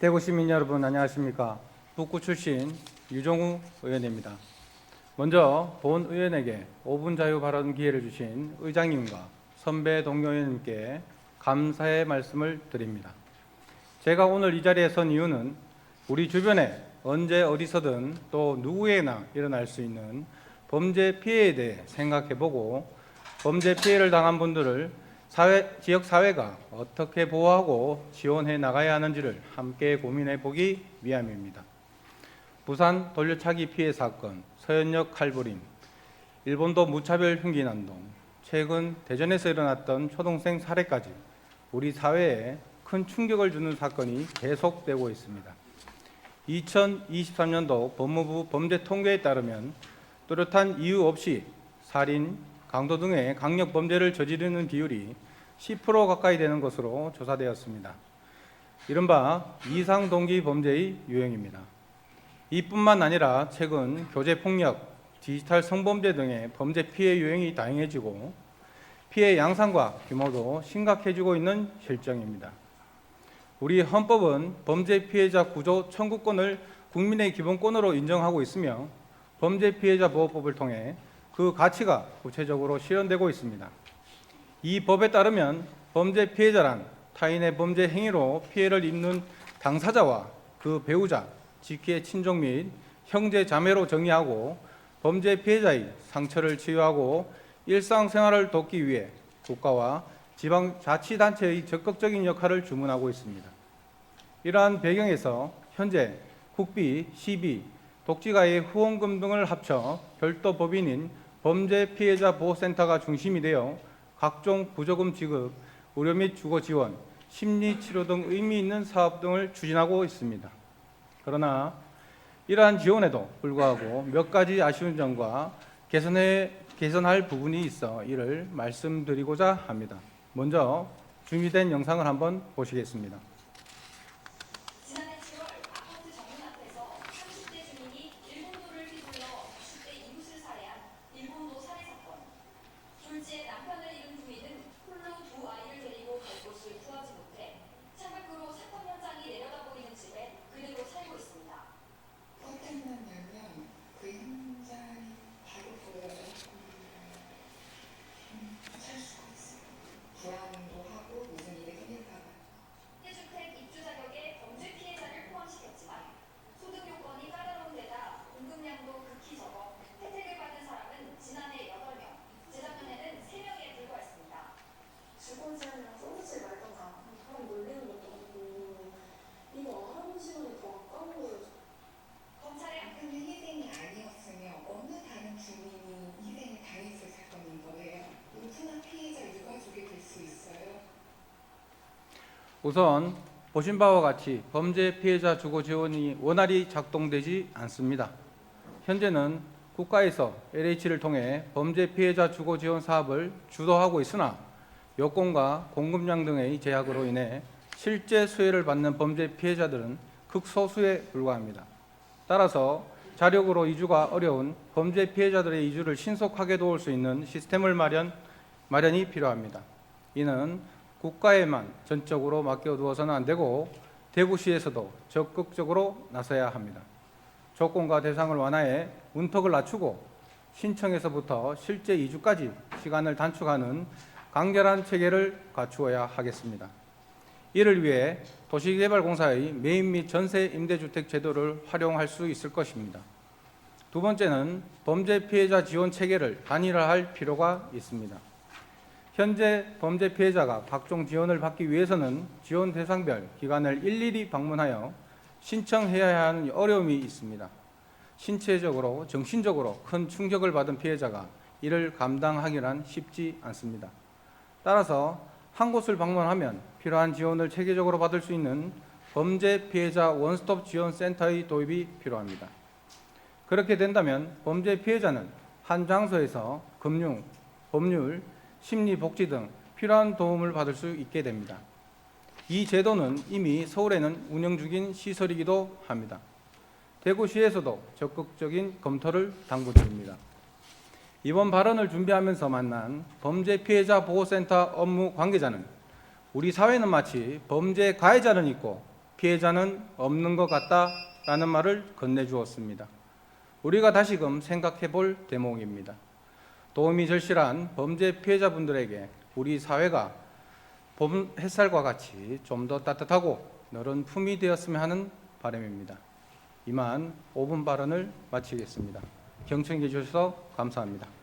대구 시민 여러분 안녕하십니까. 북구 출신 유종우 의원입니다. 먼저 본 의원에게 5분 자유 발언 기회를 주신 의장님과 선배 동료 의원님께 감사의 말씀을 드립니다. 제가 오늘 이 자리에 선 이유는 우리 주변에 언제 어디서든 또 누구에나 일어날 수 있는 범죄 피해에 대해 생각해보고 범죄 피해를 당한 분들을 지역사회가 어떻게 보호하고 지원해 나가야 하는지를 함께 고민해 보기 위함입니다. 부산 돌려차기 피해 사건, 서현역 칼부림, 일본도 무차별 흉기 난동, 최근 대전에서 일어났던 초등생 살해까지 우리 사회에 큰 충격을 주는 사건이 계속되고 있습니다. 2023년도 법무부 범죄 통계에 따르면 뚜렷한 이유 없이 살인, 강도 등의 강력 범죄를 저지르는 비율이 10% 가까이 되는 것으로 조사되었습니다. 이른바 이상 동기 범죄의 유형입니다. 이뿐만 아니라 최근 교제폭력, 디지털 성범죄 등의 범죄 피해 유형이 다양해지고 피해 양상과 규모도 심각해지고 있는 실정입니다. 우리 헌법은 범죄 피해자 구조 청구권을 국민의 기본권으로 인정하고 있으며 범죄 피해자 보호법을 통해 그 가치가 구체적으로 실현되고 있습니다. 이 법에 따르면 범죄 피해자란 타인의 범죄 행위로 피해를 입는 당사자와 그 배우자, 직계 친족 및 형제 자매로 정의하고 범죄 피해자의 상처를 치유하고 일상생활을 돕기 위해 국가와 지방자치단체의 적극적인 역할을 주문하고 있습니다. 이러한 배경에서 현재 국비, 시비, 독지가의 후원금 등을 합쳐 별도 법인인 범죄 피해자 보호센터가 중심이 되어 각종 구조금 지급, 의료 및 주거 지원, 심리치료 등 의미 있는 사업 등을 추진하고 있습니다. 그러나 이러한 지원에도 불구하고 몇 가지 아쉬운 점과 개선할 부분이 있어 이를 말씀드리고자 합니다. 먼저 준비된 영상을 한번 보시겠습니다. 불안도 하고 무슨 일이 생길까봐. 해주택 입주 자격에 범죄 피해자를 포함시켰지만 소득 요건이 까다로운 데다 공급량도 극히 적어 혜택을 받은 사람은 지난해 8명, 재작년에는 3명에 불과했습니다. 주거 제한이랑 써보지 말던가 사람 놀리는 것도 아니고 이거 알아보시면 더 아까운 거예요. 검찰의 남편의 희생이 아니었으며 어느 다른 주민이 희생을 당했을 사건인 거예요. 누구나 피해자 유가족이 될 수 있어요. 우선 보신 바와 같이 범죄 피해자 주거 지원이 원활히 작동되지 않습니다. 현재는 국가에서 LH를 통해 범죄 피해자 주거 지원 사업을 주도하고 있으나 여건과 공급량 등의 제약으로 인해 실제 수혜를 받는 범죄 피해자들은 극소수에 불과합니다. 따라서 자력으로 이주가 어려운 범죄 피해자들의 이주를 신속하게 도울 수 있는 시스템을 마련이 필요합니다. 이는 국가에만 전적으로 맡겨두어서는 안 되고 대구시에서도 적극적으로 나서야 합니다. 조건과 대상을 완화해 문턱을 낮추고 신청에서부터 실제 이주까지 시간을 단축하는 간결한 체계를 갖추어야 하겠습니다. 이를 위해 도시개발공사의 매입 및 전세 임대주택 제도를 활용할 수 있을 것입니다. 두 번째는 범죄 피해자 지원 체계를 단일화할 필요가 있습니다. 현재 범죄 피해자가 각종 지원을 받기 위해서는 지원 대상별 기관을 일일이 방문하여 신청해야 하는 어려움이 있습니다. 신체적으로, 정신적으로 큰 충격을 받은 피해자가 이를 감당하기란 쉽지 않습니다. 따라서 한 곳을 방문하면 필요한 지원을 체계적으로 받을 수 있는 범죄 피해자 원스톱 지원 센터의 도입이 필요합니다. 그렇게 된다면 범죄 피해자는 한 장소에서 금융, 법률, 심리, 복지 등 필요한 도움을 받을 수 있게 됩니다. 이 제도는 이미 서울에는 운영 중인 시설이기도 합니다. 대구시에서도 적극적인 검토를 당부드립니다. 이번 발언을 준비하면서 만난 범죄 피해자 보호센터 업무 관계자는 우리 사회는 마치 범죄 가해자는 있고 피해자는 없는 것 같다라는 말을 건네주었습니다. 우리가 다시금 생각해 볼 대목입니다. 도움이 절실한 범죄 피해자분들에게 우리 사회가 봄 햇살과 같이 좀 더 따뜻하고 너른 품이 되었으면 하는 바람입니다. 이만 5분 발언을 마치겠습니다. 경청해 주셔서 감사합니다.